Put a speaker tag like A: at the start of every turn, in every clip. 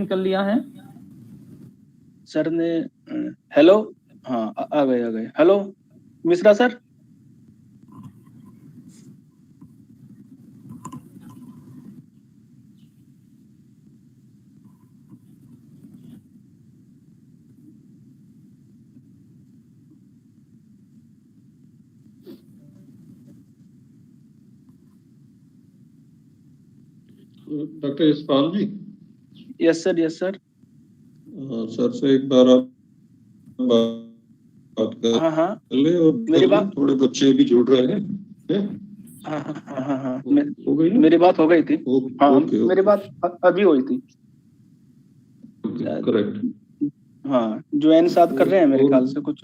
A: कर लिया है
B: सर ने। हेलो, हाँ आ गए। Hello Mishra sir.
C: Doctor Yashpal ji.
B: Yes sir, yes sir.
C: Sir से एक बार आप बात कर
B: हाँ
C: ले, और
B: मेरी बात,
C: थोड़े बच्चे भी जुड़ रहे हैं।
B: हाँ
C: हो गई ना?
B: मेरी बात हो गई थी। हाँ
C: ओके,
B: मेरी बात अभी हुई थी।
C: करेक्ट।
B: हाँ ज्वाइन साथ कर रहे हैं मेरे ख्याल से कुछ।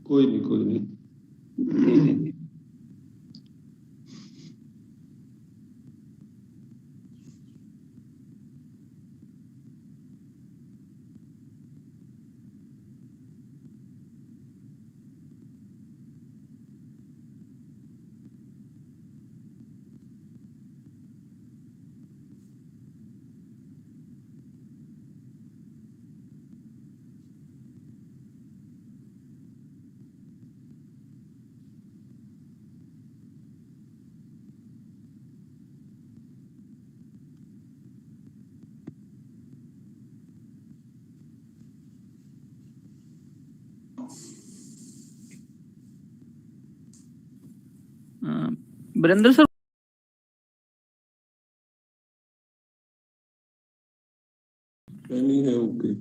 C: कोई नहीं।
B: जी।
A: वीरेंद्र सर
C: नहीं है। Okay.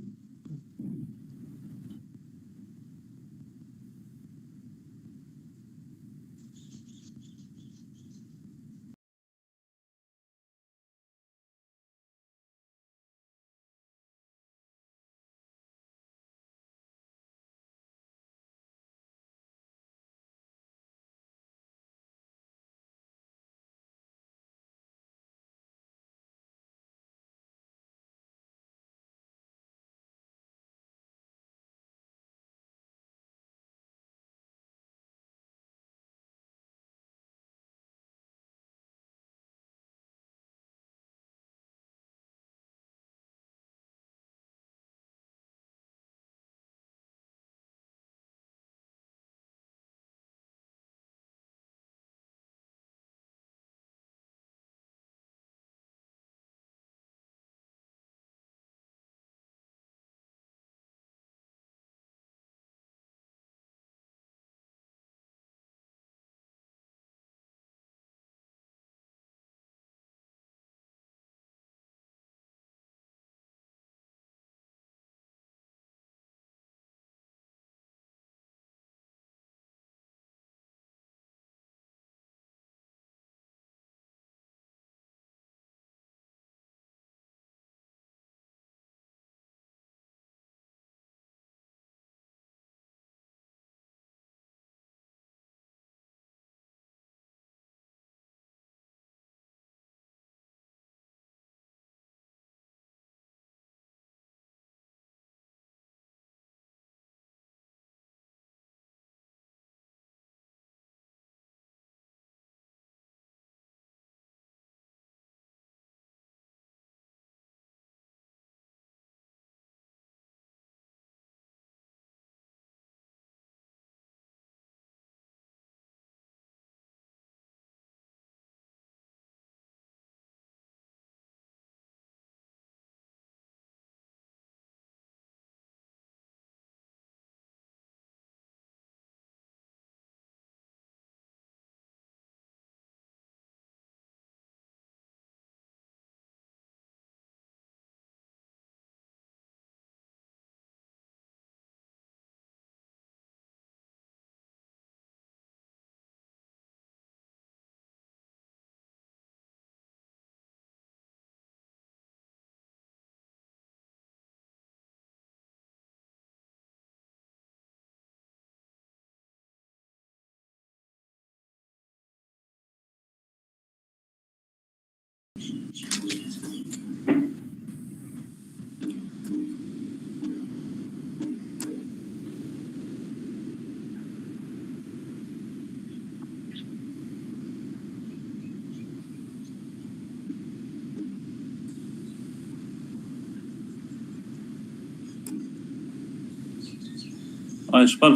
A: Yashpal.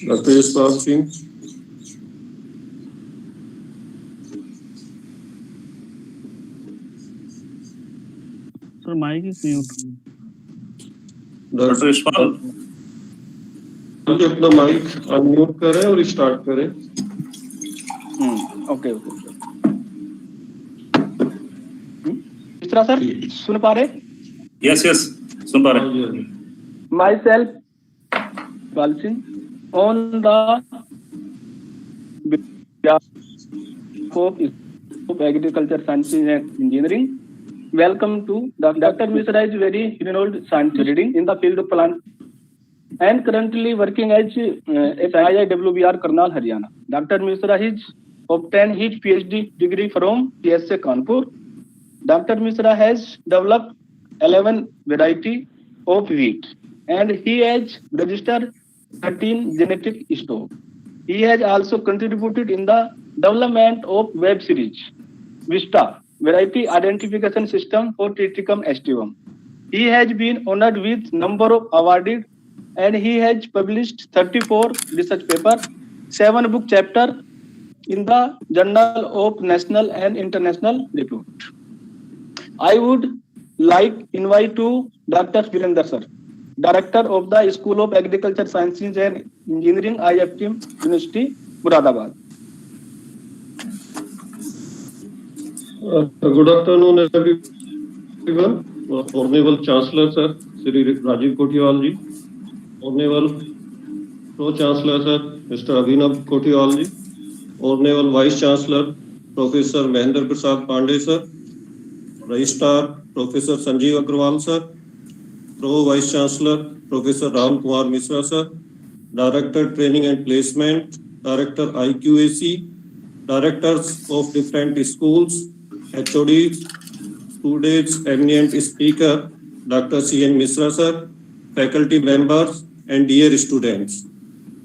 C: Dr. Yashpal Singh.
B: Sir, mic is mute.
A: Dr. Yashpal.
C: अपना माइक अनम्यूट करें और स्टार्ट करें.
B: Okay okay. मिश्रा सर सुन पा रहे?
A: Yes, yes. सुन पा रहे.
B: Myself, Balsin, on the of Agriculture Sciences and Engineering. Welcome to Dr. Mishra is very renowned scientist leading in the field of plant and currently working as IIWBR Karnal, Haryana. Dr. Mishra has obtained his PhD degree from TSA Kanpur. Dr. Mishra has developed 11 variety of wheat and he has registered 13 genetic stock. He has also contributed in the development of web series Vista variety identification system for Triticum aestivum. He has been honored with number of awarded and he has published 34 research papers, 7 book chapter in the Journal of National and International Repute. I would like invite to Dr. Virender sir, Director of the School of Agriculture Sciences and Engineering, IIFTM University, Muradabad.
C: Good afternoon, everyone. Honorable Chancellor, sir, Shri Rajiv Kotiwal ji. Honorable Pro Chancellor, sir, Mr. Abhinav Kotiwal ji. Honorable Vice Chancellor, Professor Mahendra Prasad Pandey, sir. Registrar, Professor Sanjeev Agrawal, sir. Pro Vice Chancellor, Professor Ram Kumar Mishra, sir. Director Training and Placement, Director IQAC, Directors of different schools, HODs, students, eminent speaker, Dr. C.N. Mishra, sir, faculty members, and dear students.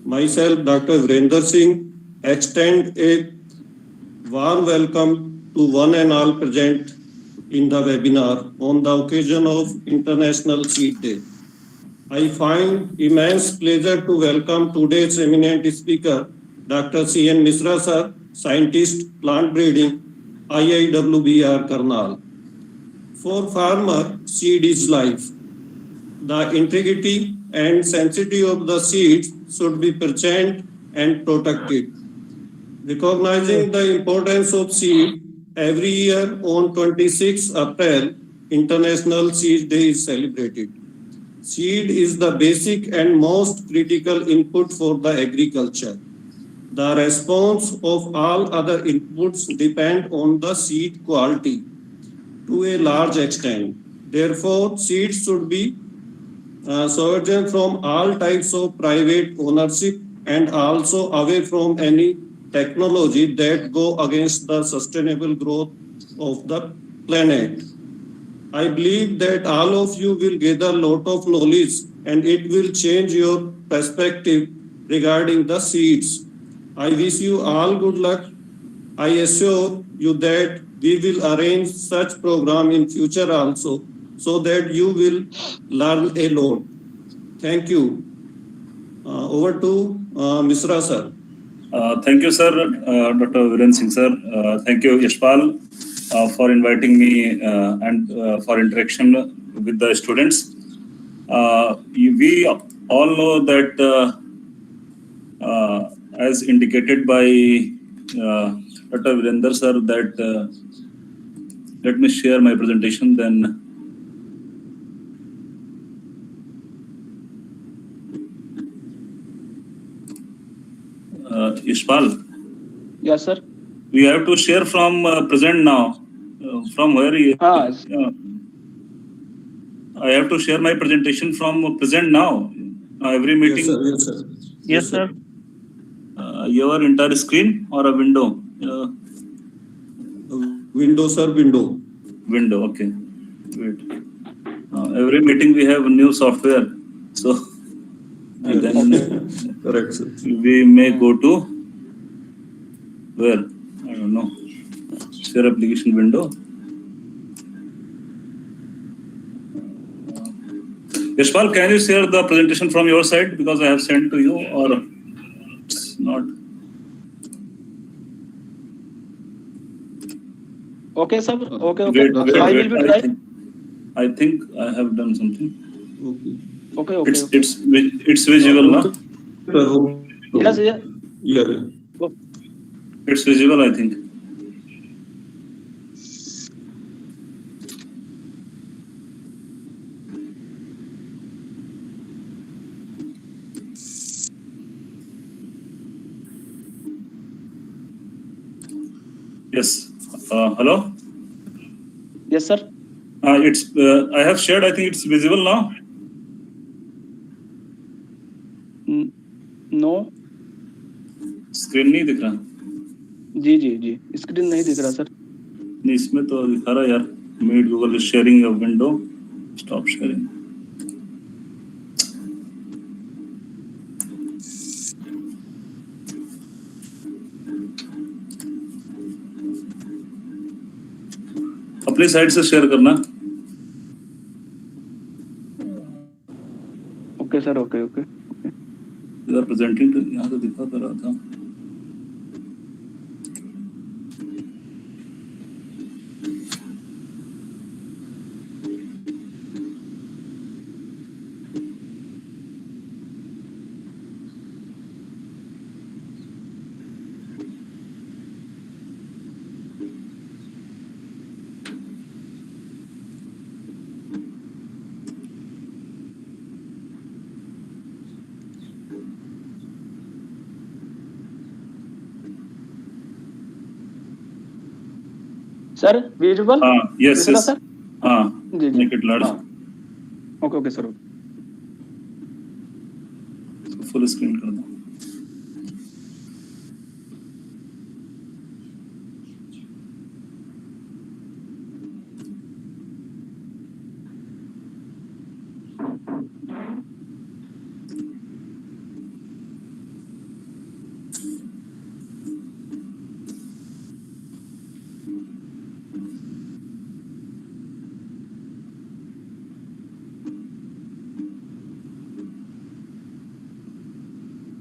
C: Myself, Dr. Virender Singh, extend a warm welcome to one and all present in the webinar on the occasion of International Seed Day. I find immense pleasure to welcome today's eminent speaker, Dr. C.N. Mishra, sir, scientist, plant breeding, IIWBR Karnal. For farmer, seed is life. The integrity and sensitivity of the seeds should be present and protected. Recognizing the importance of seed, every year on 26 April, International Seed Day is celebrated. Seed is the basic and most critical input for the agriculture. The response of all other inputs depend on the seed quality to a large extent. Therefore, seeds should be sourced from all types of private ownership and also away from any technology that go against the sustainable growth of the planet. I believe that all of you will gather a lot of knowledge and it will change your perspective regarding the seeds. I wish you all good luck. I assure you that we will arrange such program in future also so that you will learn a lot. Thank you. Over to Mishra sir.
A: Thank you, sir, Dr. Virender Singh, sir. Thank you, Yashpal, for inviting me and for interaction with the students. We all know that, as indicated by Dr. Virender, sir, that let me share my presentation then. Yashpal.
B: Yes, sir.
A: We have to share from present now. From where? I have to share my presentation from present now. Every meeting.
C: Yes, sir.
B: Yes, sir.
A: Your entire screen or a window?
C: Window, sir. Window.
A: Window. Okay. Wait. Every meeting we have new software, so. And then
C: correct, sir.
A: We may go to where? I don't know. Share application window. Yashpal, can you share the presentation from your side because I have sent to you, or it's not?
B: Okay, sir. Okay.
A: Wait,
B: I will be trying.
A: I think I have done something.
C: Okay.
B: Okay.
A: It's visible, no?
B: Yes. Yeah.
C: Yeah.
A: It's visible, I think. Yes. Hello?
B: Yes, sir.
A: I have shared, I think it's visible now.
B: No.
A: Screen नहीं दिख रहा।
B: जी screen नहीं दिख रहा sir.
A: नहीं, इसमें तो दिखा रहा यार। Meet Google is sharing a window, stop sharing. अपनी साइड से शेयर करना।
B: Okay sir, okay.
A: इधर प्रेजेंटिंग तो यहाँ तो दिखा तो रहा था।
B: Sir visual?
A: Yes
B: sir. जी
A: make it large.
B: Okay sir.
A: Full screen कर दो।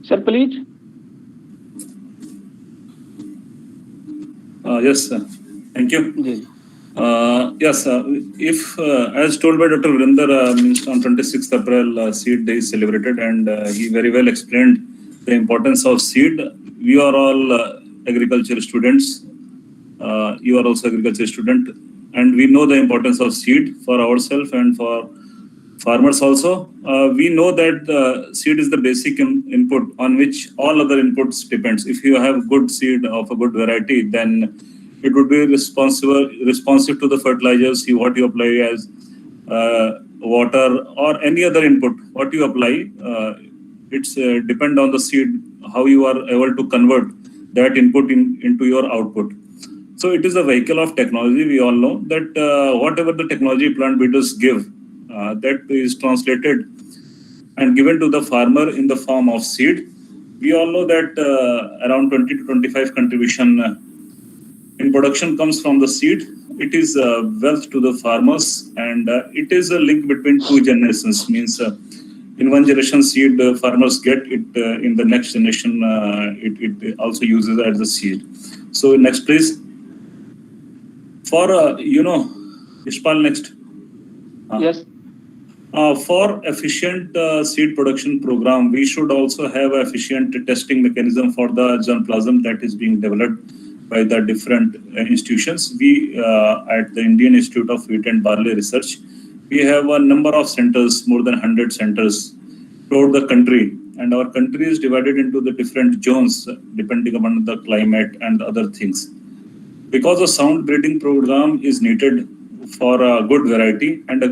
B: Sir, please.
A: Yes, sir. Thank you. Yes, if as told by Dr. Virender, on 26th April, Seed Day is celebrated, and he very well explained the importance of seed. We are all agriculture students. You are also agriculture student, and we know the importance of seed for ourselves and for farmers also. We know that seed is the basic input on which all other inputs depends. If you have good seed of a good variety, then it would be responsive to the fertilizers what you apply as water or any other input what you apply. It's depend on the seed how you are able to convert that input into your output. So it is a vehicle of technology. We all know that whatever the technology plant breeders give, that is translated and given to the farmer in the form of seed. We all know that around 20 to 25 contribution in production comes from the seed. It is wealth to the farmers, and it is a link between two generations. Means in one generation seed farmers get it, in the next generation it also uses as a seed. So next please. For Ishpal, next.
B: Yes.
A: For efficient seed production program, we should also have efficient testing mechanism for the germplasm that is being developed by the different institutions. We at the Indian Institute of Wheat and Barley Research, we have a number of centers, more than 100 centers throughout the country, and our country is divided into the different zones depending upon the climate and other things. Because a sound breeding program is needed for a good variety, and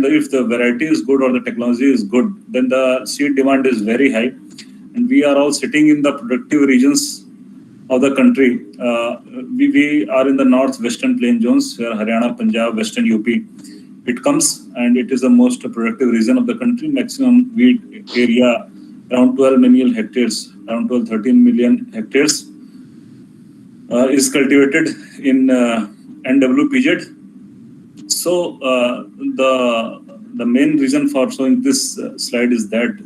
A: if the variety is good or the technology is good, then the seed demand is very high, and we are all sitting in the productive regions of the country. We are in the northwestern plain zones where Haryana, Punjab, Western UP it comes, and it is the most productive region of the country. Maximum wheat area around 12 million hectares, around 13 million hectares is cultivated in NWPZ. So the the main reason for showing this slide is that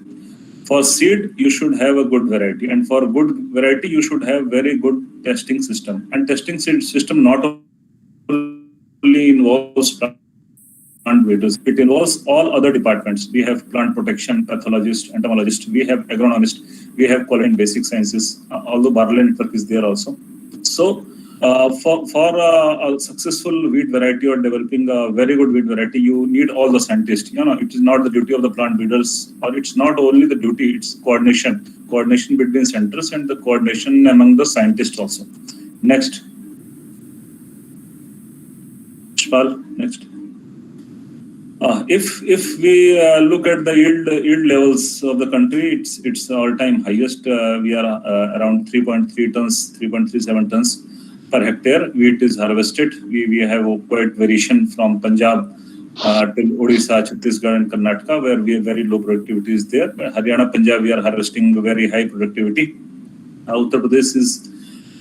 A: for seed, you should have a good variety. And for good variety, you should have very good testing system. And testing system not only involves plant breeders, it involves all other departments. We have plant protection, pathologist, entomologist, we have agronomist, we have quality and basic sciences, although barley network is there also. So for a successful wheat variety or developing a very good wheat variety, you need all the scientists. It is not the duty of the plant breeders, or it's not only the duty, it's coordination between centers and the coordination among the scientists also. Next. Next. If we look at the yield levels of the country, it's all-time highest. We are around 3.3 tons, 3.37 tons per hectare. Wheat is harvested. We have quite variation from Punjab till Odisha, Chhattisgarh, and Karnataka, where we have very low productivity is there. Haryana, Punjab, we are harvesting very high productivity. Uttar Pradesh is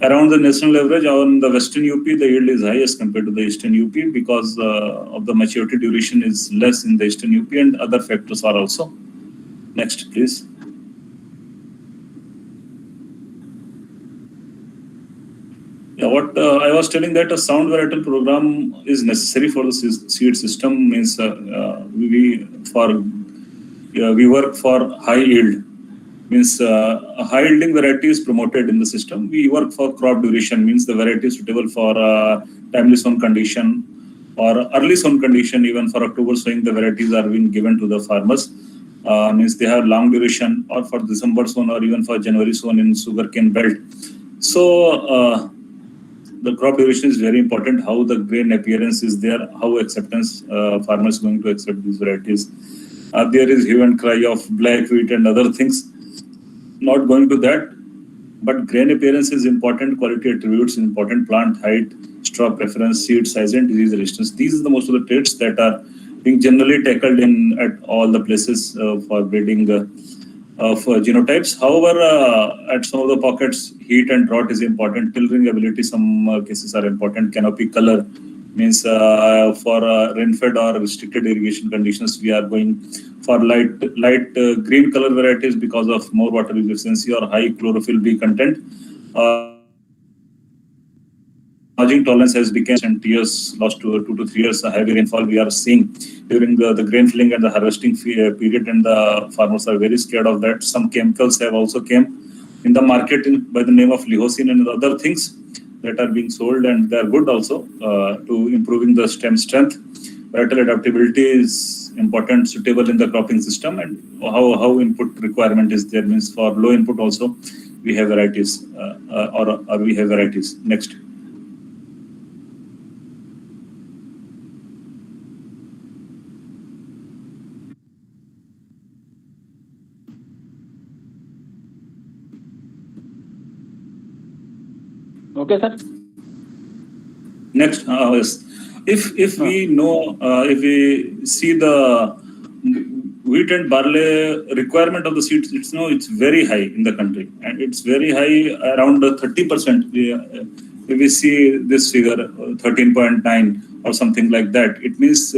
A: around the national average. On the western UP, the yield is highest compared to the eastern UP because of the maturity duration is less in the eastern UP, and other factors are also. Next, please. Yeah, what I was telling that a sound varietal program is necessary for the seed system. Means we work for high yield. Means a high yielding variety is promoted in the system. We work for crop duration, means the variety is suitable for timely sown condition or early sown condition. Even for October sowing, the varieties are being given to the farmers. Means they have long duration, or for December sown, or even for January sown in sugarcane belt. So the crop duration is very important. How the grain appearance is there, how acceptance farmers going to accept these varieties. There is hue and cry of black wheat and other things. Not going to that, but grain appearance is important, quality attributes important, plant height, straw preference, seed size, and disease resistance. These are the most of the traits that are being generally tackled at all the places for breeding of genotypes. However, at some of the pockets, heat and drought is important. Tillering ability, some cases are important. Canopy color means for rain-fed or restricted irrigation conditions, we are going for light green color varieties because of more water efficiency or high chlorophyll B content. Lodging tolerance has become in years, last 2 to 3 years, a heavy rainfall we are seeing during the grain filling and the harvesting period, and the farmers are very scared of that. Some chemicals have also came in the market by the name of leucine and other things that are being sold, and they are good also to improving the stem strength. Varietal adaptability is important, suitable in the cropping system, and how input requirement is there. Means for low input also we have varieties or we have varieties. Next.
B: Okay, sir.
A: Next, yes. If we know, if we see the wheat and barley requirement of the seeds, it's very high in the country, and it's very high, around 30%. If we see this figure, 13.9 or something like that, it means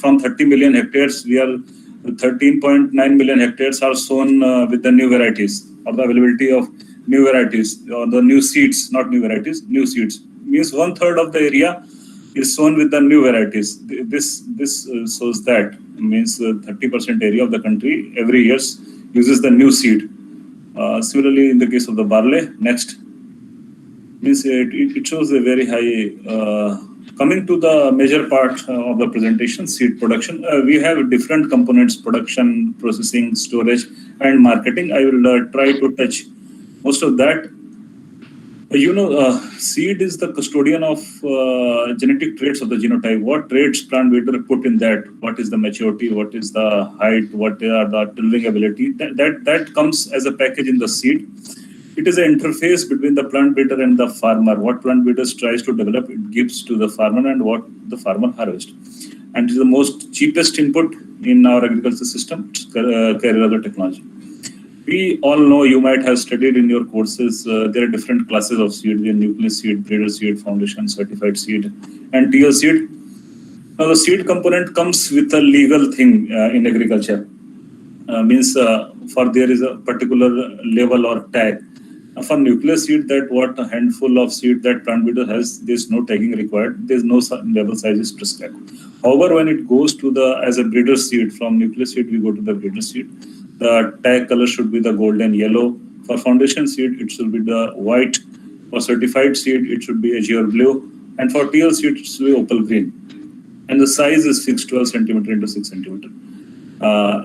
A: from 30 million hectares, we are 13.9 million hectares are sown with the new varieties, or the availability of new varieties, or the new seeds, not new varieties, new seeds. Means 1/3 of the area is sown with the new varieties. This shows that, means 30% area of the country every year uses the new seed. Similarly, in the case of the barley, next, means it shows a very high. Coming to the major part of the presentation, seed production, we have different components: production, processing, storage, and marketing. I will try to touch most of that. Seed is the custodian of genetic traits of the genotype. What traits plant breeder put in that? What is the maturity? What is the height? What are the tillering ability? That comes as a package in the seed. It is an interface between the plant breeder and the farmer. What plant breeder tries to develop, it gives to the farmer, and what the farmer harvests. And it is the most cheapest input in our agriculture system, carrier technology. We all know, you might have studied in your courses, there are different classes of seed: the nucleus seed, breeder seed, foundation, certified seed, and TL seed. Now, the seed component comes with a legal thing in agriculture. Means for there is a particular level or tag. For nuclear seed, that what a handful of seed that plant breeder has, there's no tagging required. There's no level size is prescribed. However, when it goes to the as a breeder seed, from nuclear seed we go to the breeder seed, the tag color should be the golden yellow. For foundation seed, it should be the white. For certified seed, it should be azure blue. And for TL seed, it should be opal green. And the size is fixed 12 centimeter into 6 centimeter.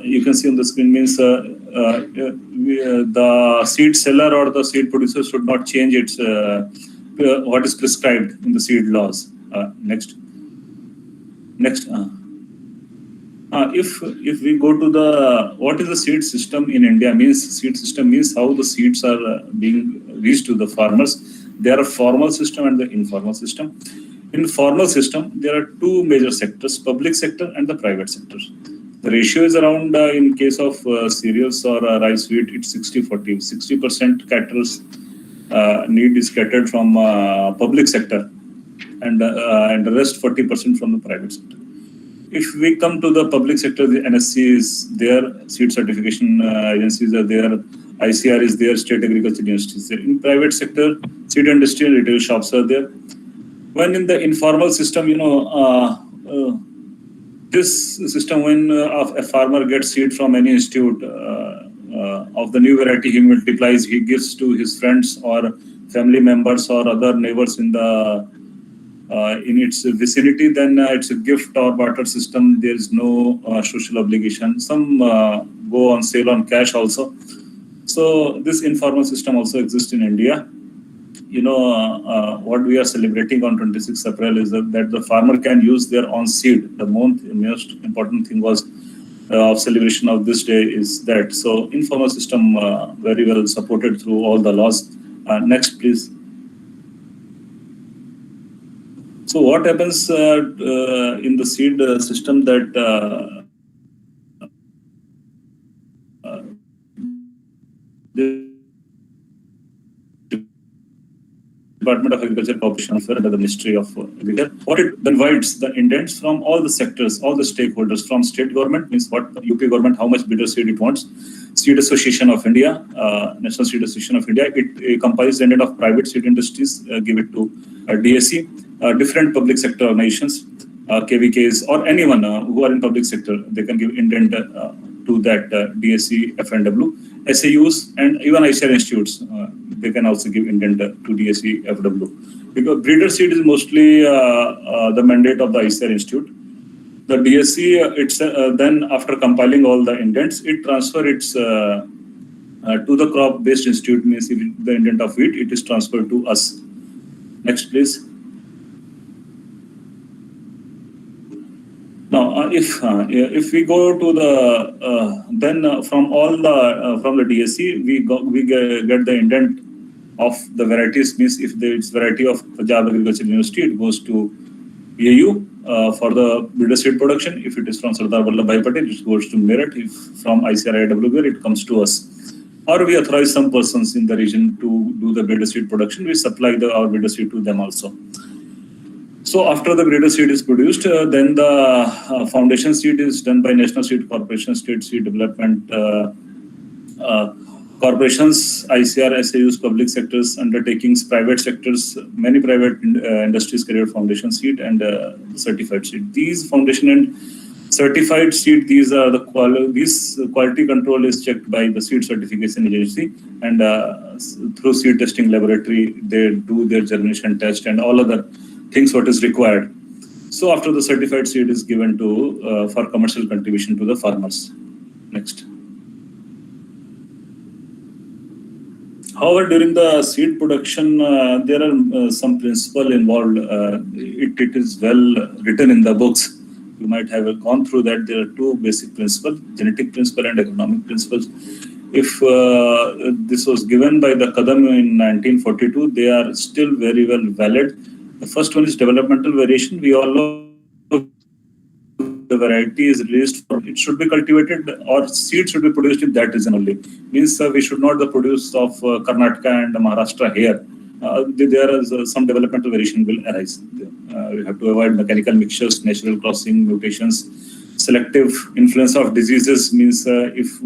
A: You can see on the screen means the seed seller or the seed producer should not change its what is prescribed in the seed laws. Next. If we go to the what is the seed system in India means seed system means how the seeds are being reached to the farmers. There are formal system and the informal system. In formal system, there are two major sectors: public sector and the private sector. The ratio is around, in case of cereals or rice wheat, it's 60-40. 60% caterers need is catered from public sector, and the rest 40% from the private sector. If we come to the public sector, the NSC is there, seed certification agencies are there, ICR is there, state agriculture university is there. In private sector, seed industry and retail shops are there. When in the informal system, this system, when a farmer gets seed from any institute of the new variety, he multiplies, he gives to his friends or family members or other neighbors in its vicinity, then it's a gift or barter system. There is no social obligation. Some go on sale on cash also. So this informal system also exists in India. What we are celebrating on 26th April is that the farmer can use their own seed. The most important thing was of celebration of this day is that. So informal system very well supported through all the laws. Next, please. So what happens in the seed system that Department of Agriculture Cooperation under the Ministry of Agriculture. What it invites the indents from all the sectors, all the stakeholders, from state government, means what UP government, how much breeder seed it wants, Seed Association of India, National Seed Association of India, it compiles the indent of private seed industries, give it to DSC, different public sector organizations, KVKs, or anyone who are in public sector, they can give indent to that DSC, FNW, SAUs, and even ICR institutes. They can also give indent to DSC, FW. Because breeder seed is mostly the mandate of the ICR institute. The DSC, it's then after compiling all the indents, it transfers to the crop-based institute, means if the indent of wheat, it is transferred to us. Next, please. Now, if we go to the then from the DSC, we get the indent of the varieties. Means if there is variety of Punjab Agriculture University, it goes to AU for the breeder seed production. If it is from Sardar Vallabhbhai Patel, it goes to Meerut. If from ICR IIWBR, it comes to us. Or we authorize some persons in the region to do the breeder seed production. We supply our breeder seed to them also. So after the breeder seed is produced, then the foundation seed is done by National Seed Corporation, State Seed Development Corporations, ICR, SAUs, public sectors, undertakings, private sectors. Many private industries carry out foundation seed and certified seed. These foundation and certified seed, these are the quality control is checked by the seed certification agency, and through seed testing laboratory, they do their germination test and all other things what is required. So after the certified seed is given to for commercial contribution to the farmers. Next. However, during the seed production, there are some principle involved. It is well written in the books. You might have gone through that. There are two basic principles: genetic principle and economic principles. If this was given by the Kadam in 1942, they are still very well valid. The first one is developmental variation. We all know the variety is released for, it should be cultivated or seed should be produced in that region only. Means we should not produce of Karnataka and Maharashtra here. there is some developmental variation will arise. We have to avoid mechanical mixtures, natural crossing, mutations. Selective influence of diseases means if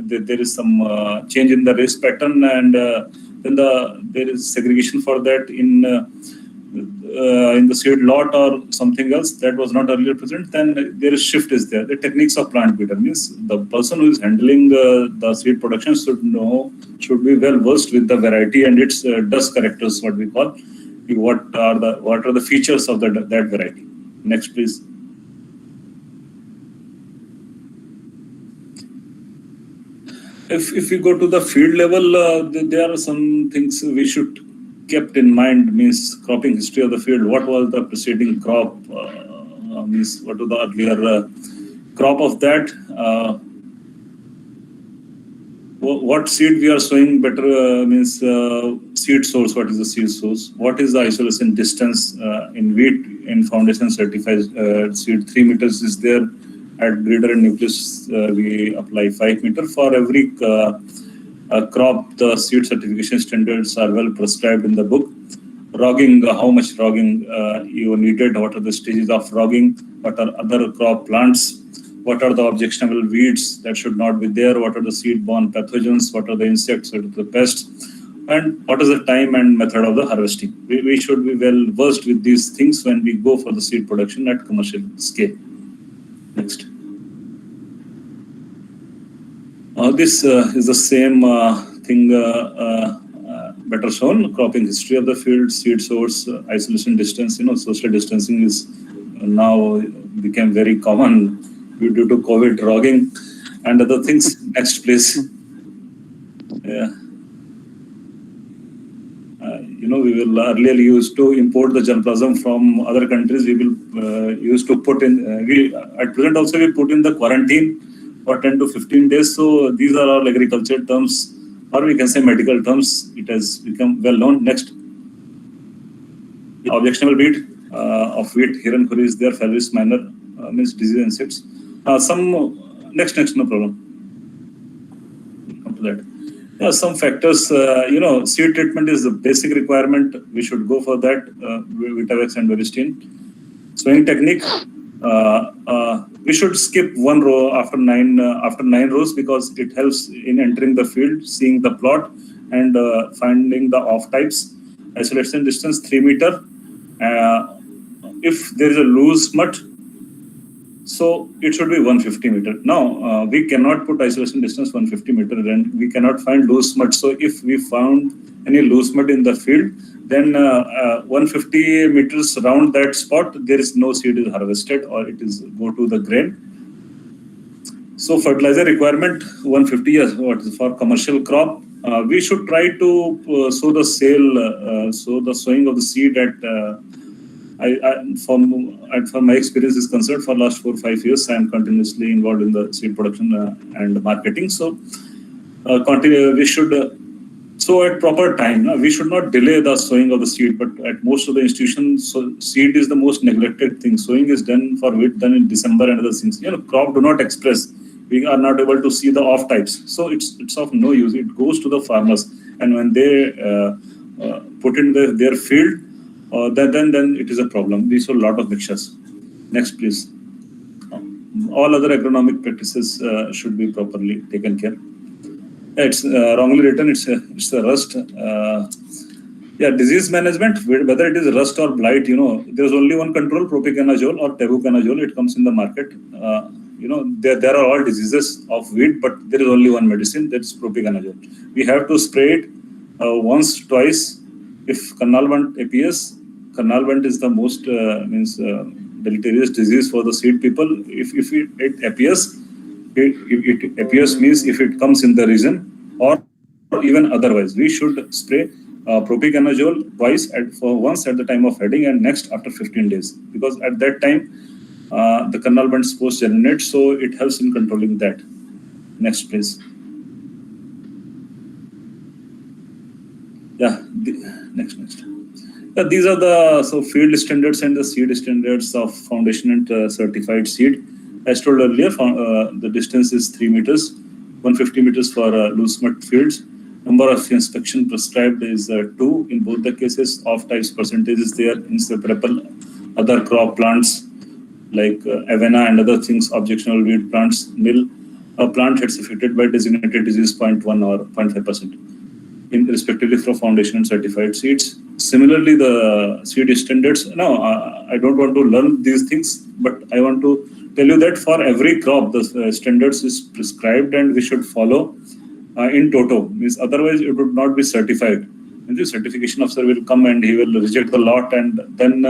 A: there is some change in the risk pattern, and then there is segregation for that in the seed lot or something else that was not earlier present, then there is shift is there. The techniques of plant breeder means the person who is handling the seed production should be well versed with the variety and its dust characters, what we call. What are the features of that variety? Next, please. If we go to the field level, there are some things we should kept in mind. Means cropping history of the field. What was the preceding crop? Means what was the earlier crop of that? What seed we are sowing better? Means seed source. What is the seed source? What is the isolation distance in wheat in foundation certified seed? 3 meters is there. At breeder and nucleus, we apply 5 meters for every crop. The seed certification standards are well prescribed in the book. Rogging, how much rogging you needed, what are the stages of rogging, what are other crop plants, what are the objectionable weeds that should not be there, what are the seed-borne pathogens, what are the insects, what are the pests, and what is the time and method of the harvesting. We should be well versed with these things when we go for the seed production at commercial scale. Next. This is the same thing better shown. Cropping history of the field, seed source, isolation distance. Social distancing is now became very common due to COVID, rogging, and other things. Next, please. Yeah. We will earlier used to import the germplasm from other countries. We will used to put in. At present also we put in the quarantine for 10 to 15 days. So these are all agriculture terms, or we can say medical terms. It has become well known. Next, objectionable weed of wheat. Here and is there. Falvis minor means disease insects. Next, no problem. Come to that. Some factors, seed treatment is the basic requirement. We should go for that, Vitavex and Veristine. Sowing technique, we should skip one row after nine rows because it helps in entering the field, seeing the plot, and finding the off types. Isolation distance 3 meters. If there is a loose mud, so it should be 150 meters. Now, we cannot put isolation distance 150 meters and we cannot find loose mud. So if we found any loose mud in the field, then 150 meters around that spot, there is no seed is harvested or it is go to the grain. So fertilizer requirement 150 years for commercial crop. We should try to sow the sowing of the seed at from my experience is concerned, for last 4 or 5 years, I am continuously involved in the seed production and marketing. So, we should sow at proper time. We should not delay the sowing of the seed, but at most of the institutions, seed is the most neglected thing. Sowing is done for wheat, done in December and other things. Crop do not express. We are not able to see the off types. So it's of no use. It goes to the farmers, and when they put in their field, then it is a problem. We saw a lot of mixtures. Next, please. All other agronomic practices should be properly taken care. It's wrongly written. It's a rust. Disease management, whether it is rust or blight, there's only one control: propiconazole or tebuconazole. It comes in the market. There are all diseases of wheat, but there is only one medicine, that's propiconazole. We have to spray it once, twice. If Karnal bunt appears, Karnal bunt is the most deleterious disease for the seed people. If it appears, it appears means if it comes in the region or even otherwise, we should spray propiconazole twice, once at the time of heading and next after 15 days, because at that time the Karnal bunt is supposed to germinate, so it helps in controlling that. Next, please. Next. These are the field standards and the seed standards of foundation and certified seed. As told earlier, the distance is 3 meters, 150 meters for loose mud fields, Number of inspection prescribed is 2. In both the cases, off types percentage is there, inseparable. Other crop plants like avena and other things, objectionable weed plants, nil. A plant hits affected by designated disease 0.1 or 0.5%, in respectively for foundation and certified seeds. Similarly, the seed standards. Now, I don't want to learn these things, but I want to tell you that for every crop, the standards is prescribed and we should follow in toto. Means otherwise, it would not be certified. And the certification officer will come and he will reject the lot, and then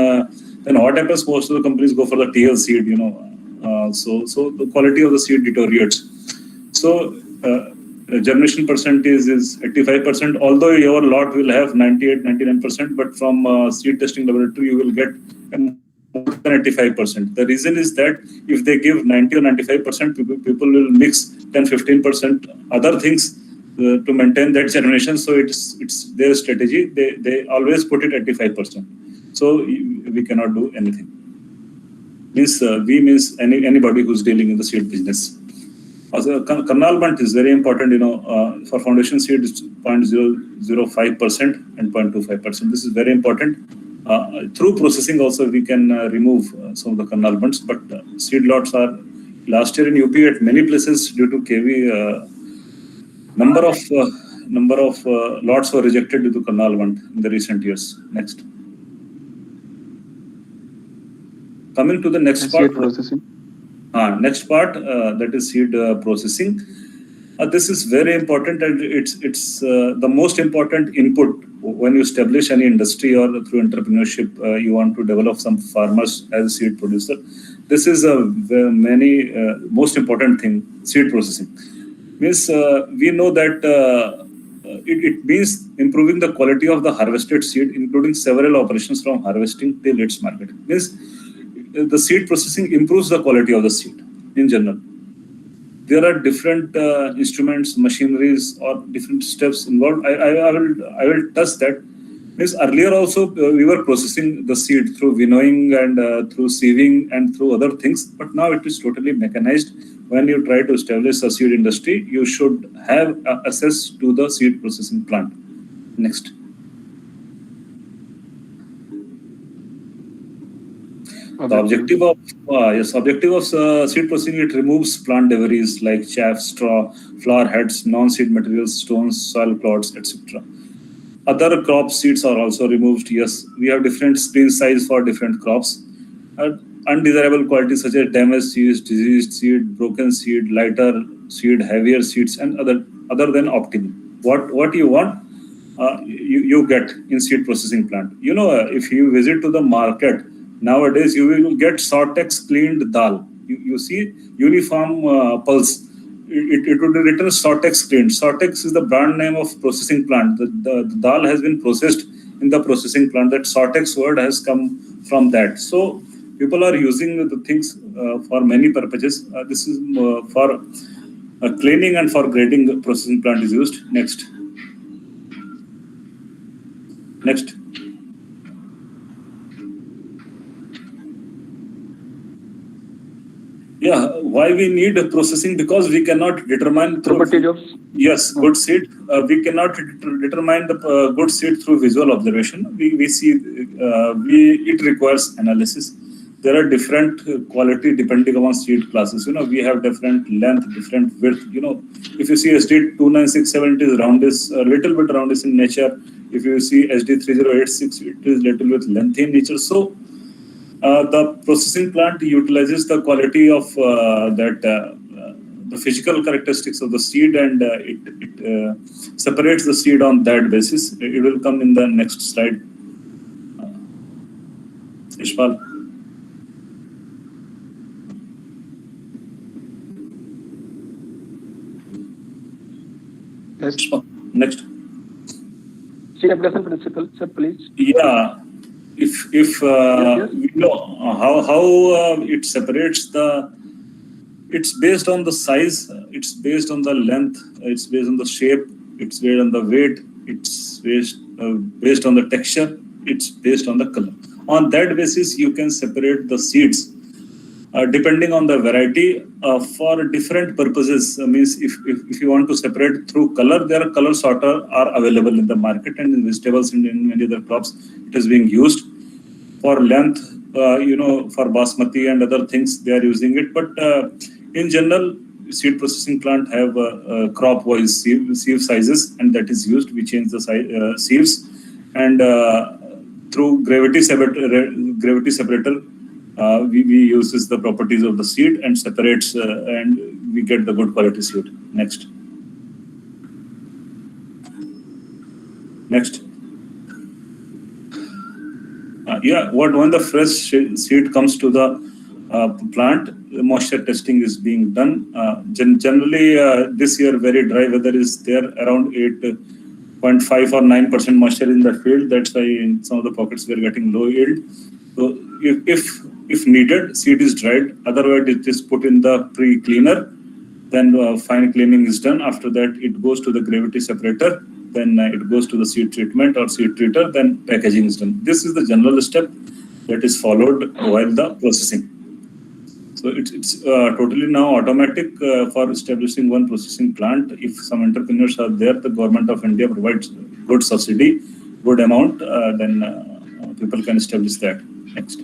A: what happens? Most of the companies go for the TL seed, so the quality of the seed deteriorates. So germination percentage is 85%, although your lot will have 98-99%, but from seed testing laboratory you will get more than 85%. The reason is that if they give 90 or 95%, people will mix 10-15% other things to maintain that germination. So it's their strategy. They always put it at 85%. So we cannot do anything. Means anybody who's dealing in the seed business. Also, Karnal bunt is very important. For foundation seed, it's 0.005% and 0.25%. This is very important. Through processing also we can remove some of the Karnal bunts, but seed lots are last year in UP at many places due to KV. Number of lots were rejected due to Karnal bunt in the recent years. Next. Coming to the next part.
B: Seed processing.
A: Next part, that is seed processing. This is very important, and it's the most important input when you establish any industry or through entrepreneurship. You want to develop some farmers as a seed producer. This is a most important thing. Seed processing means we know that it means improving the quality of the harvested seed, including several operations from harvesting till its marketing. Means the seed processing improves the quality of the seed in general. There are different instruments, machineries, or different steps involved. I will touch that. Means earlier also we were processing the seed through winnowing and through sieving and through other things, but now it is totally mechanized. When you try to establish a seed industry, you should have access to the seed processing plant. Next. The objective of seed processing, it removes plant debris like chaff, straw, flower heads, non-seed materials, stones, soil clods, etc. Other crop seeds are also removed. Yes, we have different screen size for different crops. Undesirable qualities such as damaged seeds, diseased seed, broken seed, lighter seed, heavier seeds, and other than optimum. What you want, you get in seed processing plant. If you visit to the market, nowadays, you will get Sortex cleaned dal. You see uniform pulse. It would be written Sortex cleaned. Sortex is the brand name of processing plant. The dal has been processed in the processing plant. That Sortex word has come from that. So people are using the things for many purposes. This is for cleaning and for grading. The processing plant is used. Next. Yeah, why we need processing? Because we cannot determine good seed. We cannot determine the good seed through visual observation. We see it requires analysis. There are different quality depending on seed classes. We have different length, different width. If you see SD 2967, it is roundish, a little bit roundish in nature. If you see SD 3086, it is little bit lengthy in nature. So the processing plant utilizes the quality of the physical characteristics of the seed, and it separates the seed on that basis. It will come in the next slide. Ishpal.
B: Yes.
A: Next.
B: Seed application principle, sir, please.
A: Yeah. If we know how it separates it's based on the size, it's based on the length, it's based on the shape, it's based on the weight, it's based on the texture, it's based on the color. On that basis, you can separate the seeds. depending on the variety for different purposes. Means if you want to separate through color, there are color sorter are available in the market, and in vegetables and in many other crops it is being used. For length, for basmati and other things they are using it, but in general seed processing plant have crop wise sieve sizes, and that is used. We change the sieves, and through gravity separator we uses the properties of the seed and separates, and we get the good quality seed. Next. When the fresh seed comes to the plant, the moisture testing is being done. Generally, this year very dry weather is there, around 8.5 or 9% moisture in the field. That's why in some of the pockets we are getting low yield. So if needed, seed is dried. Otherwise, it is put in the pre-cleaner. Then fine cleaning is done. After that, it goes to the gravity separator. Then it goes to the seed treatment or seed treater. Then packaging is done. This is the general step that is followed while the processing. So it's totally now automatic for establishing one processing plant. If some entrepreneurs are there, the government of India provides good subsidy, good amount. Then people can establish that. Next.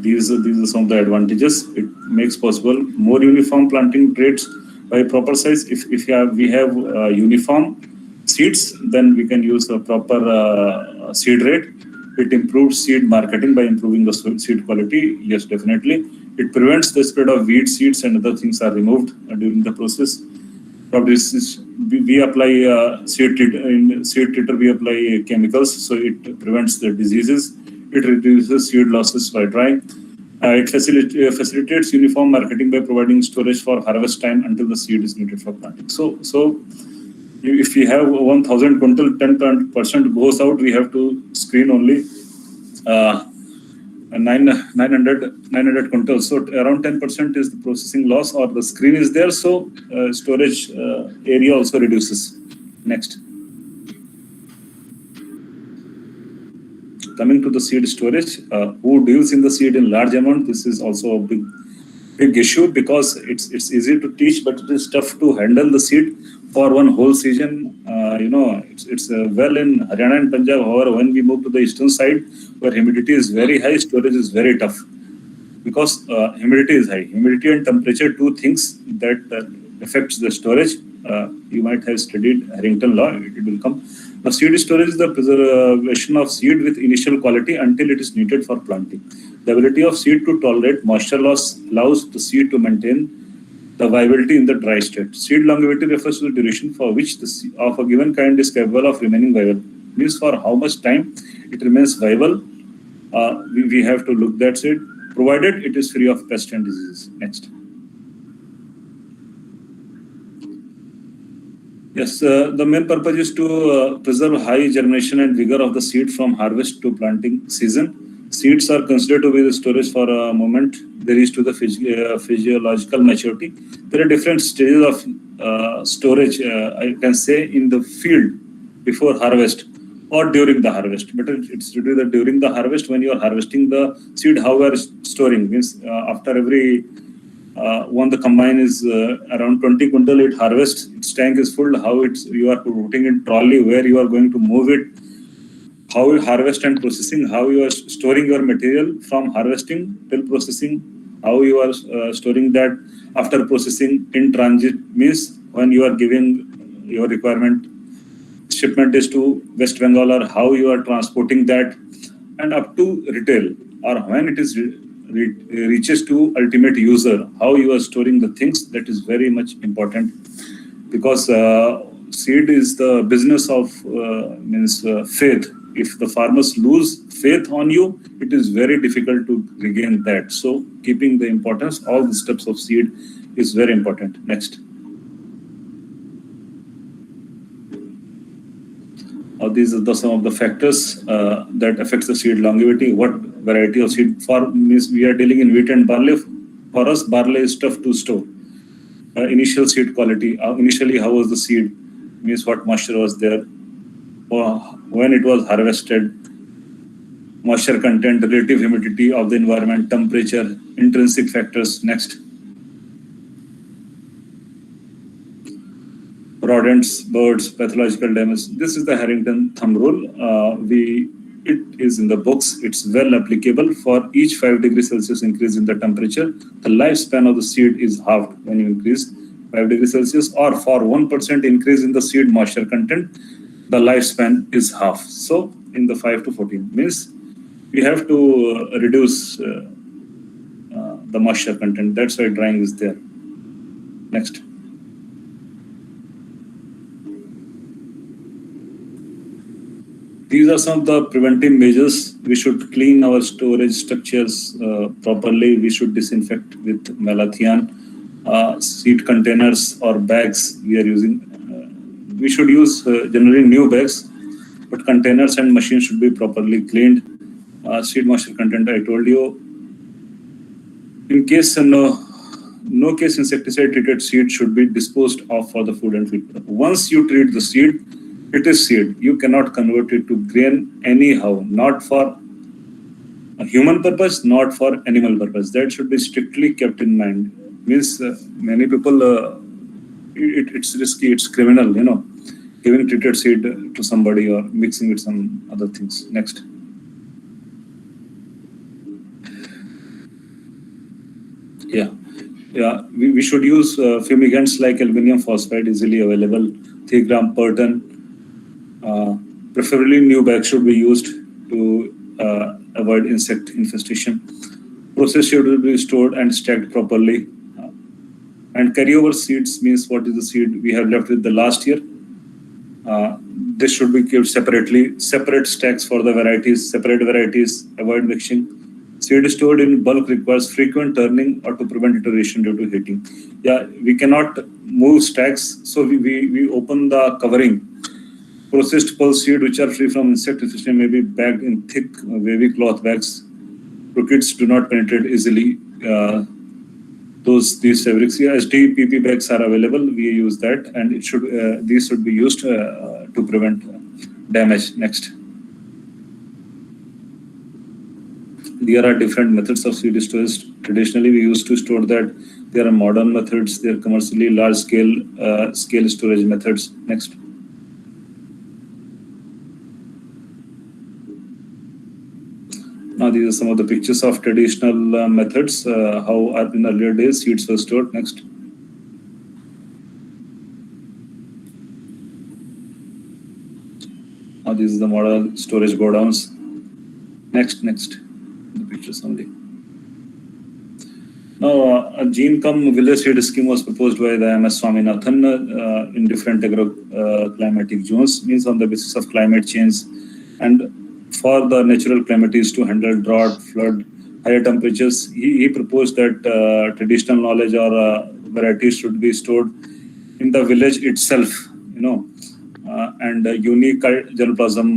A: These are some of the advantages. It makes possible more uniform planting rates by proper size. If we have uniform seeds, then we can use a proper seed rate. It improves seed marketing by improving the seed quality. Yes, definitely. It prevents the spread of weed seeds and other things are removed during the process. We apply seed treater. We apply chemicals, so it prevents the diseases. It reduces seed losses by drying. It facilitates uniform marketing by providing storage for harvest time until the seed is needed for planting. So if we have 1,000 quintal, 10% goes out, we have to screen only 900 quintals. So around 10% is the processing loss, or the screen is there. So storage area also reduces. Next. Coming to the seed storage, who deals in the seed in large amount? This is also a big issue because it's easy to teach, but it is tough to handle the seed for one whole season. It's well in Haryana and Punjab. However, when we move to the eastern side, where humidity is very high, storage is very tough because humidity is high. Humidity and temperature, two things that affects the storage. You might have studied Harrington law. It will come. Now, seed storage is the preservation of seed with initial quality until it is needed for planting. The ability of seed to tolerate moisture loss allows the seed to maintain the viability in the dry state. Seed longevity refers to the duration for which the seed of a given kind is capable of remaining viable. Means for how much time it remains viable. We have to look that seed, provided it is free of pests and diseases. Next. Yes, the main purpose is to preserve high germination and vigor of the seed from harvest to planting season. Seeds are considered to be the storage for a moment they reach to the physiological maturity. There are different stages of storage, I can say, in the field before harvest or during the harvest. But it's to do that during the harvest, when you are harvesting the seed, how we are storing. Means after every when the combine is around 20 quintal, it harvests, its tank is full, how you are putting in trolley, where you are going to move it, how you harvest and processing, how you are storing your material from harvesting till processing, how you are storing that after processing in transit. Means when you are giving your requirement, shipment is to West Bengal, or how you are transporting that, and up to retail, or when it is reaches to ultimate user, how you are storing the things. That is very much important because seed is the business of faith. If the farmers lose faith on you, it is very difficult to regain that. So keeping the importance, all the steps of seed is very important. Next. These are some of the factors that affects the seed longevity. What variety of seed? Means we are dealing in wheat and barley. For us, barley is tough to store. Initial seed quality. Initially, how was the seed? Means what moisture was there? When it was harvested, moisture content, relative humidity of the environment, temperature, intrinsic factors. Next. Rodents, birds, pathological damage. This is the Harrington thumb rule. It is in the books. It's well applicable. For each 5 degrees Celsius increase in the temperature, the lifespan of the seed is halved when you increase 5 degrees Celsius, or for 1% increase in the seed moisture content, the lifespan is half. So in the 5 to 14 means we have to reduce the moisture content. That's why drying is there. Next. These are some of the preventive measures. We should clean our storage structures properly. We should disinfect with malathion. Seed containers or bags we are using. We should use generally new bags, but containers and machines should be properly cleaned. Seed moisture content, I told you. In case no case insecticide treated seed should be disposed of for the food and feed. Once you treat the seed, it is seed. You cannot convert it to grain anyhow, not for a human purpose, not for animal purpose. That should be strictly kept in mind. Means many people, it's risky, it's criminal, giving treated seed to somebody or mixing with some other things. Next. Yeah. We should use fumigants like aluminum phosphide, easily available, 3 gram per ton. Preferably new bags should be used to avoid insect infestation. Process should be stored and stacked properly. And carryover seeds means what is the seed we have left with the last year. This should be kept separately, separate stacks for the varieties, separate varieties, avoid mixing. Seed stored in bulk requires frequent turning or to prevent deterioration due to heating. Yeah, we cannot move stacks, so we open the covering. Processed pulse seed which are free from insect infestation may be bagged in thick wavy cloth bags. Crickets do not penetrate easily. These fabrics, SD PP bags are available. We use that, and these should be used to prevent damage. Next. There are different methods of seed storage. Traditionally, we used to store that. There are modern methods. There are commercially large scale storage methods. Next. Now these are some of the pictures of traditional methods, how in earlier days seeds were stored. Next. Now this is the model storage godowns. Next. The pictures only. Now a gene-cum village seed scheme was proposed by the MS Swaminathan in different climatic zones, means on the basis of climate change and for the natural calamities to handle drought, flood, higher temperatures. He proposed that traditional knowledge or varieties should be stored in the village itself, and unique germplasm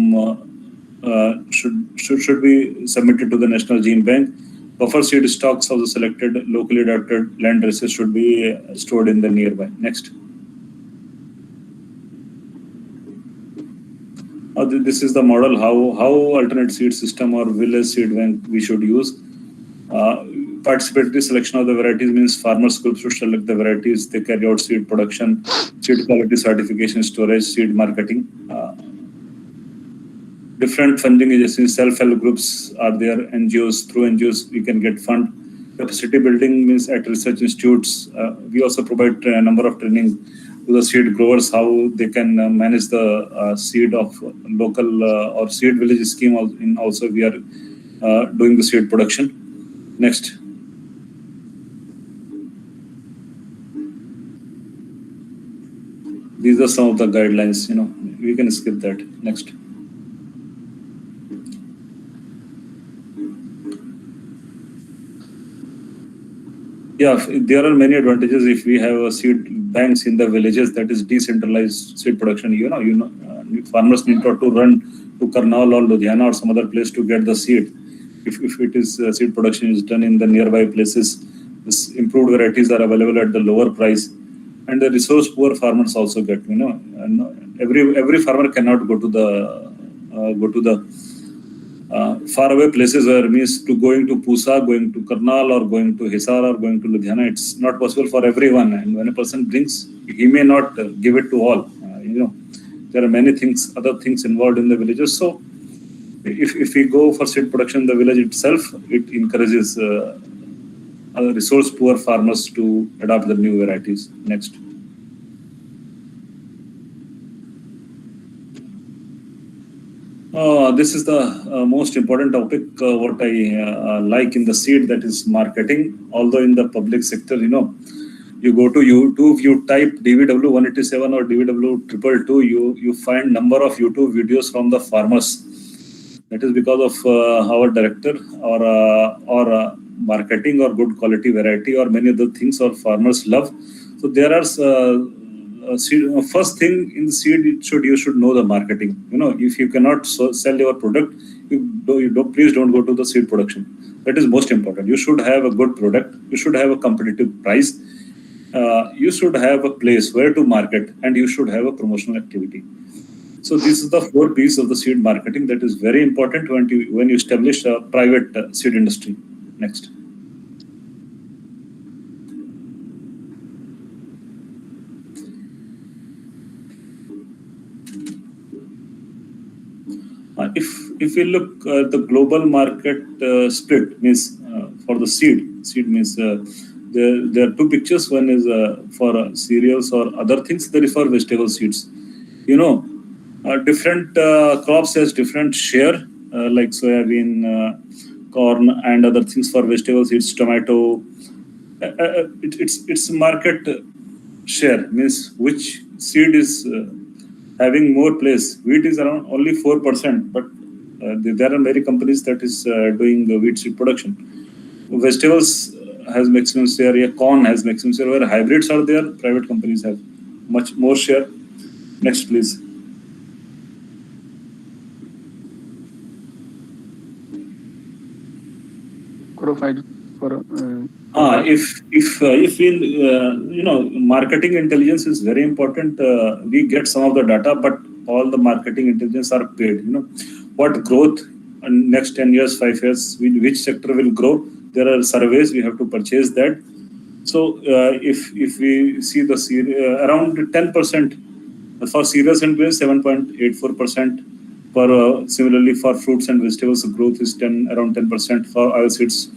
A: should be submitted to the National Gene Bank. Buffer seed stocks of the selected locally adapted land races should be stored in the nearby. Next. This is the model how alternate seed system or village seed bank we should use. Participatory selection of the varieties means farmers groups should select the varieties. They carry out seed production, seed quality certification, storage, seed marketing. Different funding agencies, self-help groups are there, NGOs. Through NGOs we can get fund. Capacity building means at research institutes. We also provide a number of training to the seed growers how they can manage the seed of local or seed village scheme. Also we are doing the seed production. Next. These are some of the guidelines, we can skip that. Next. Yeah, there are many advantages if we have seed banks in the villages, that is decentralized seed production. Farmers need not to run to Karnal or Ludhiana or some other place to get the seed. If it is seed production is done in the nearby places, this improved varieties are available at the lower price, and the resource poor farmers also get. Every farmer cannot go to the faraway places where means to going to Pusa, going to Karnal, or going to Hisar, or going to Ludhiana, it's not possible for everyone. And when a person brings, he may not give it to all. There are many things, other things involved in the villages. So if we go for seed production in the village itself, it encourages resource poor farmers to adopt the new varieties. Next. This is the most important topic, what I like in the seed, that is marketing. Although in the public sector, you go to YouTube, you type DVW 187 or DVW 222, you find number of YouTube videos from the farmers. That is because of our director or marketing or good quality variety or many other things our farmers love. So there are first thing in seed, you should know the marketing. If you cannot sell your product, please don't go to the seed production. That is most important. You should have a good product. You should have a competitive price. You should have a place where to market, and you should have a promotional activity. So this is the 4 P's of the seed marketing that is very important when you establish a private seed industry. Next. If we look at the global market split, means for the seed means there are 2 pictures. One is for cereals or other things. There is for vegetable seeds. Different crops has different share, like soybean, corn, and other things for vegetable seeds, tomato. It's market share, means which seed is having more place. Wheat is around only 4%, but there are many companies that is doing wheat seed production. Vegetables has maximum share, corn has maximum share. Where hybrids are there, private companies have much more share. Next, please. If in marketing intelligence is very important. We get some of the data, but all the marketing intelligence are paid. What growth in next 10 years, 5 years, which sector will grow? There are surveys, we have to purchase that. So if we see the around 10% for cereals and grains, 7.84%. For similarly for fruits and vegetables, the growth is around 10%. For oilseeds,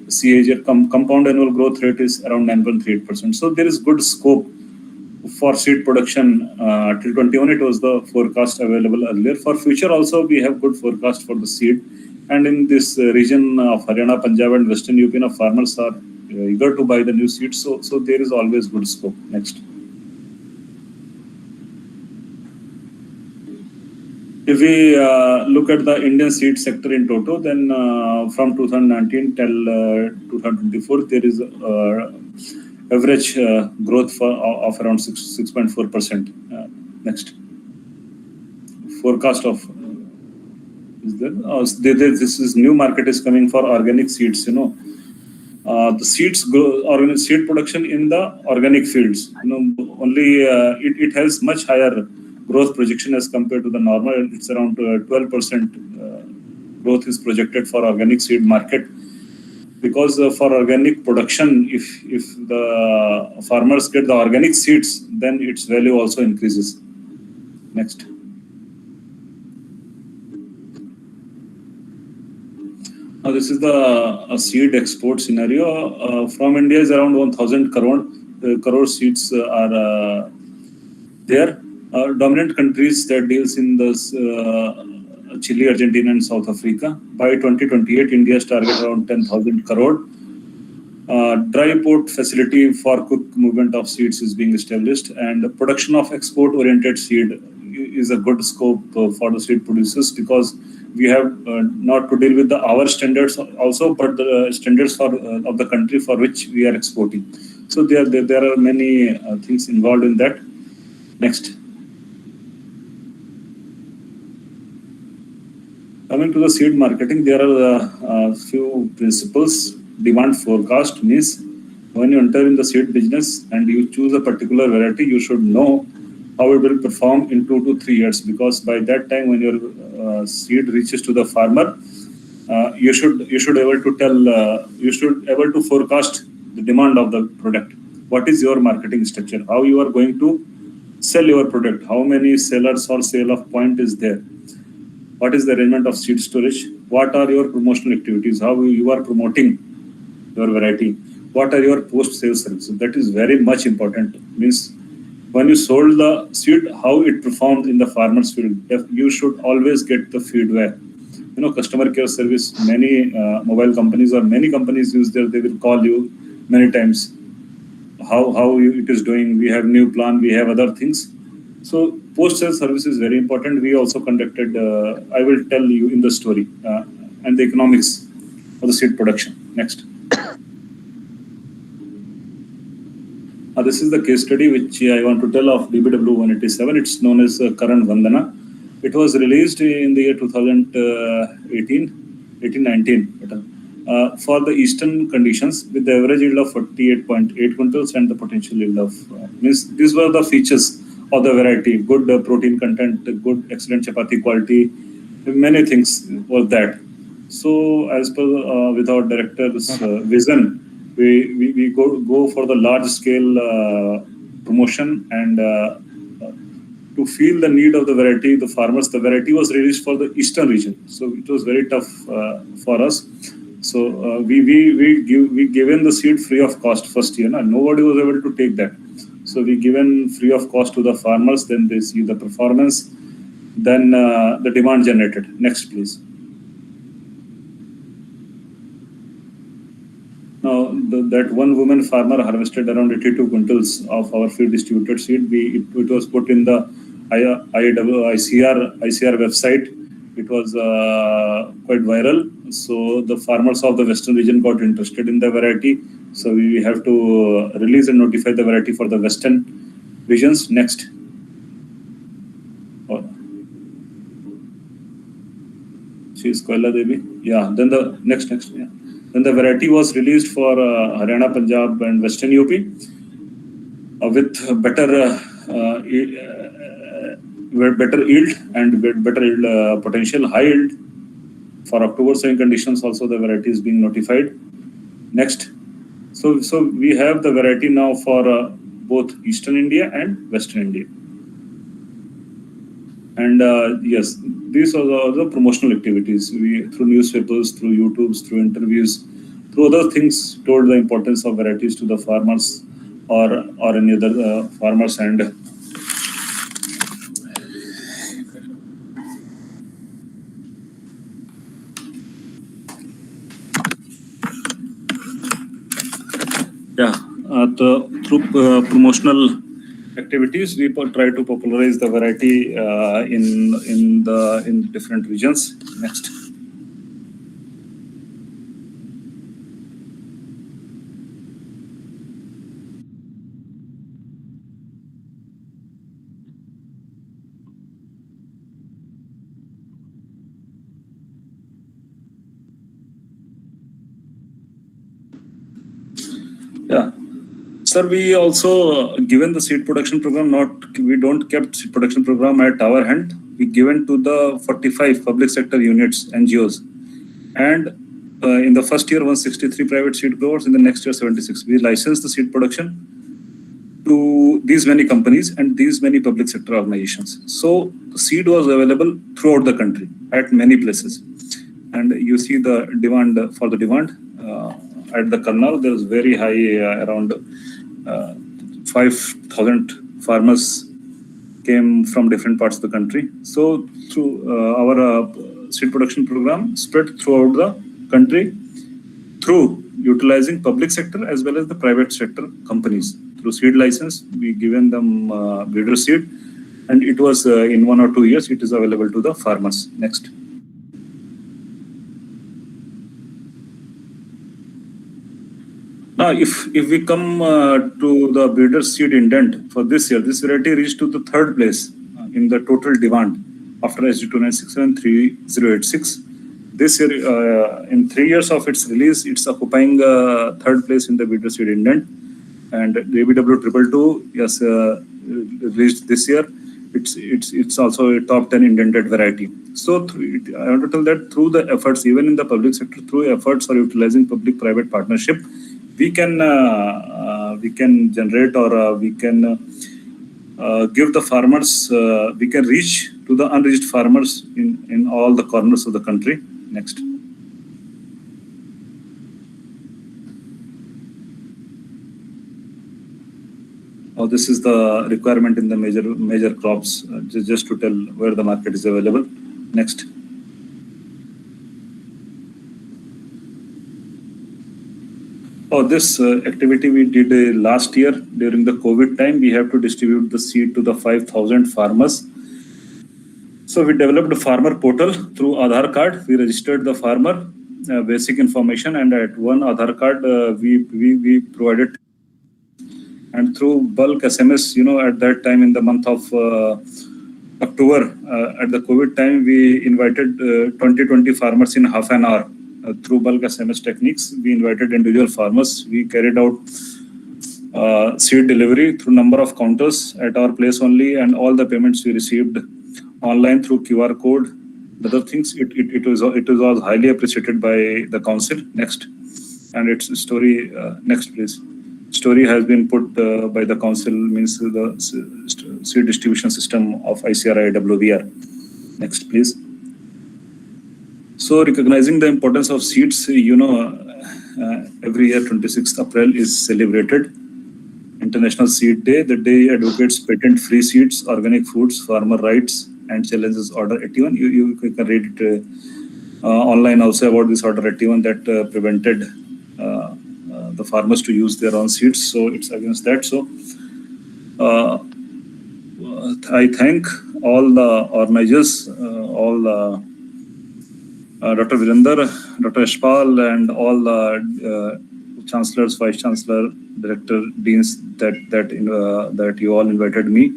A: CAGR compound annual growth rate is around 9.38%. So there is good scope for seed production. Till 21, it was the forecast available earlier. For future also, we have good forecast for the seed. And in this region of Haryana, Punjab, and Western UP, farmers are eager to buy the new seeds. So there is always good scope. Next. If we look at the Indian seed sector in total, then from 2019 till 2024, there is average growth of around 6.4%. Next. Forecast of is there? This is new market is coming for organic seeds. The seeds organic seed production in the organic fields. Only it has much higher growth projection as compared to the normal. It's around 12% growth is projected for organic seed market, because for organic production, if the farmers get the organic seeds, then its value also increases. Next. This is the seed export scenario. From India is around 1,000 crore seeds are there. Dominant countries that deals in this Chile, Argentina, and South Africa. By 2028, India's target around 10,000 crore. Dry port facility for quick movement of seeds is being established, and the production of export-oriented seed is a good scope for the seed producers, because we have not to deal with our standards also, but the standards of the country for which we are exporting. So there are many things involved in that. Next. Coming to the seed marketing, there are a few principles. Demand forecast means when you enter in the seed business and you choose a particular variety, you should know how it will perform in 2 to 3 years, because by that time when your seed reaches to the farmer, you should able to tell you should able to forecast the demand of the product. What is your marketing structure? How you are going to sell your product? How many sellers or sale of point is there? What is the arrangement of seed storage? What are your promotional activities? How you are promoting your variety? What are your post-sales services? That is very much important. Means when you sold the seed, how it performed in the farmer's field. You should always get the feedback. Customer care service, many mobile companies or many companies use there. They will call you many times. How it is doing? We have new plan. We have other things. So post-sale service is very important. We also conducted, I will tell you in the story, and the economics of the seed production. Next. This is the case study which I want to tell of DBW 187. It's known as Karan Vandana. It was released in the year 18-19 for the eastern conditions with the average yield of 48.8 quintals and the potential yield of, these were the features of the variety: good protein content, good excellent chapati quality, many things was that. So as per with our director's vision, we go for the large scale promotion and to feel the need of the variety, the farmers. The variety was released for the eastern region, so it was very tough for us. So we given the seed free of cost first year. Nobody was able to take that. So we given free of cost to the farmers. Then they see the performance. Then the demand generated. Next, please. Now, that one woman farmer harvested around 82 quintals of our field distributed seed. It was put in the IIWBR website. It was quite viral. So the farmers of the western region got interested in the variety. So we have to release and notify the variety for the western regions. Next. She is Koila Devi. Yeah. Then the next. Yeah. Then the variety was released for Haryana, Punjab, and Western UP with better yield and better yield potential, high yield. For October sowing conditions, also the variety is being notified. Next. So we have the variety now for both Eastern India and Western India. And yes, these are the promotional activities. We through newspapers, through YouTubes, through interviews, through other things, told the importance of varieties to the farmers or any other farmers. And yeah, through promotional activities, we try to popularize the variety in different regions. Next. Yeah. Sir, we also given the seed production program. We don't kept seed production program at our hand. We given to the 45 public sector units, NGOs, and in the first year 163 private seed growers. In the next year 76. We licensed the seed production to these many companies and these many public sector organizations. So the seed was available throughout the country at many places, and you see the demand for the demand. At the Karnal, there was very high, around 5,000 farmers came from different parts of the country. So through our seed production program spread throughout the country through utilizing public sector as well as the private sector companies. Through seed license, we given them breeder seed, and it was in 1 or 2 years, it is available to the farmers. Next. Now, if we come to the breeder seed indent for this year, this variety reached to the 3rd place in the total demand after SG 2967 3086. This year, in 3 years of its release, it's occupying 3rd place in the breeder seed indent. And DBW 222, yes, reached this year. It's also a top 10 indented variety. So I want to tell that through the efforts, even in the public sector, through efforts or utilizing public-private partnership, we can generate or we can give the farmers, we can reach to the unreached farmers in all the corners of the country. Next. Oh, this is the requirement in the major crops, just to tell where the market is available. Next. Oh, this activity we did last year during the COVID time. We have to distribute the seed to the 5,000 farmers. So we developed a farmer portal through Aadhaar card. We registered the farmer, basic information, and at one Aadhaar card we provided. And through bulk SMS, at that time in the month of October, at the COVID time, we invited 20 farmers in half an hour. Through bulk SMS techniques, we invited individual farmers. We carried out seed delivery through number of counters at our place only, and all the payments we received online through QR code. Other things, it was highly appreciated by the council. Next, and its story. Next, please. Story has been put by the council, means the seed distribution system of IIWBR. Next, please. So, recognizing the importance of seeds, every year 26th April is celebrated International Seed Day. The day advocates patent-free seeds, organic foods, farmer rights, and challenges Order 81. You can read it online also about this Order 81 that prevented the farmers to use their own seeds. So it's against that. So I thank all the organizers, all the Dr. Virender, Dr. Yashpal, and all the chancellors, vice chancellor, director, deans that you all invited me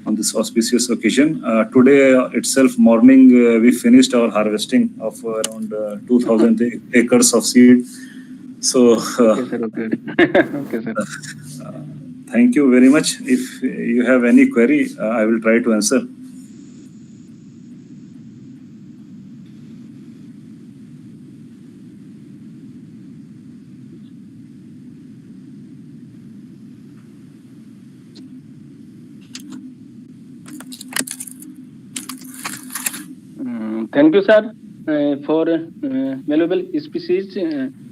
A: on this auspicious occasion. Today itself, morning, we finished our harvesting of around 2,000 acres of seed. So,
B: Okay, sir. Okay, sir.
A: Thank you very much. If you have any query, I will try to answer.
B: Thank you, sir, for valuable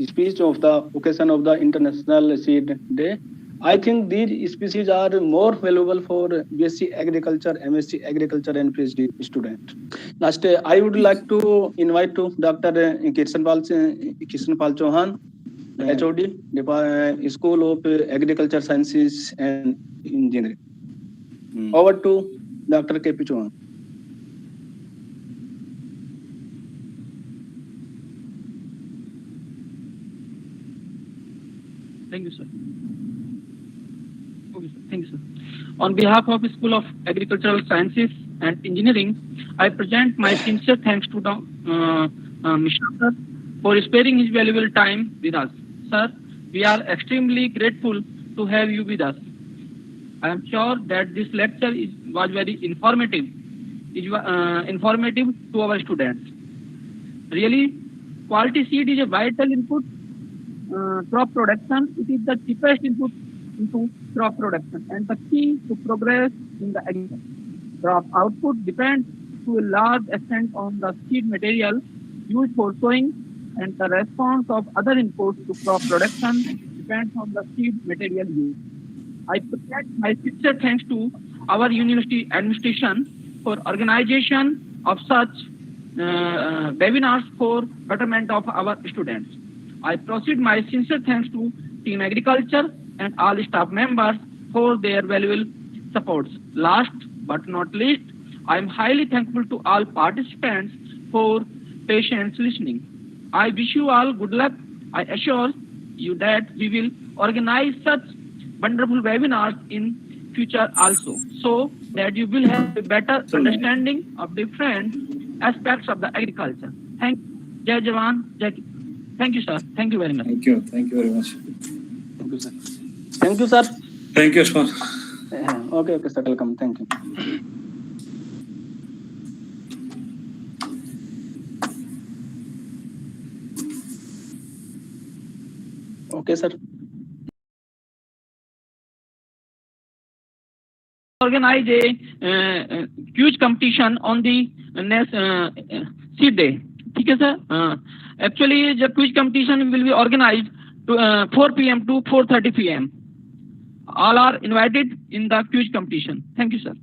B: speech of the occasion of the International Seed Day. I think these species are more valuable for BSc Agriculture, MSc Agriculture, and PhD student. Last, I would like to invite to Dr. Kirsanpal Chauhan, HOD, School of Agriculture Sciences and Engineering. Over to Dr. KP Chauhan.
D: Thank you, sir. Okay, sir. Thank you, sir. On behalf of School of Agricultural Sciences and Engineering, I present my sincere thanks to Mishra sir for sparing his valuable time with us. Sir, we are extremely grateful to have you with us. I am sure that this lecture was very informative to our students. Really, quality seed is a vital input. Crop production, it is the cheapest input into crop production and the key to progress in the agriculture. Crop output depends to a large extent on the seed material used for sowing, and the response of other inputs to crop production depends on the seed material used. I present my sincere thanks to our university administration for organization of such webinars for betterment of our students. I proceed my sincere thanks to Team Agriculture and all staff members for their valuable supports. Last but not least, I am highly thankful to all participants for patient listening. I wish you all good luck. I assure you that we will organize such wonderful webinars in future also, so that you will have a better understanding of different aspects of the agriculture. Thank you. Jai Jawan, Jai Kisan. Thank you, sir. Thank you very much.
A: Thank you. Thank you very much.
B: Thank you, sir. Thank you, sir.
A: Thank you, Yashpal.
B: Okay, sir. Welcome. Thank you. Okay, sir.
D: Organize a quiz competition on the next seed day. ठीक है sir. Actually, the quiz competition will be organized to 4 p.m. to 4:30 p.m. All are invited in the quiz competition. Thank you, sir.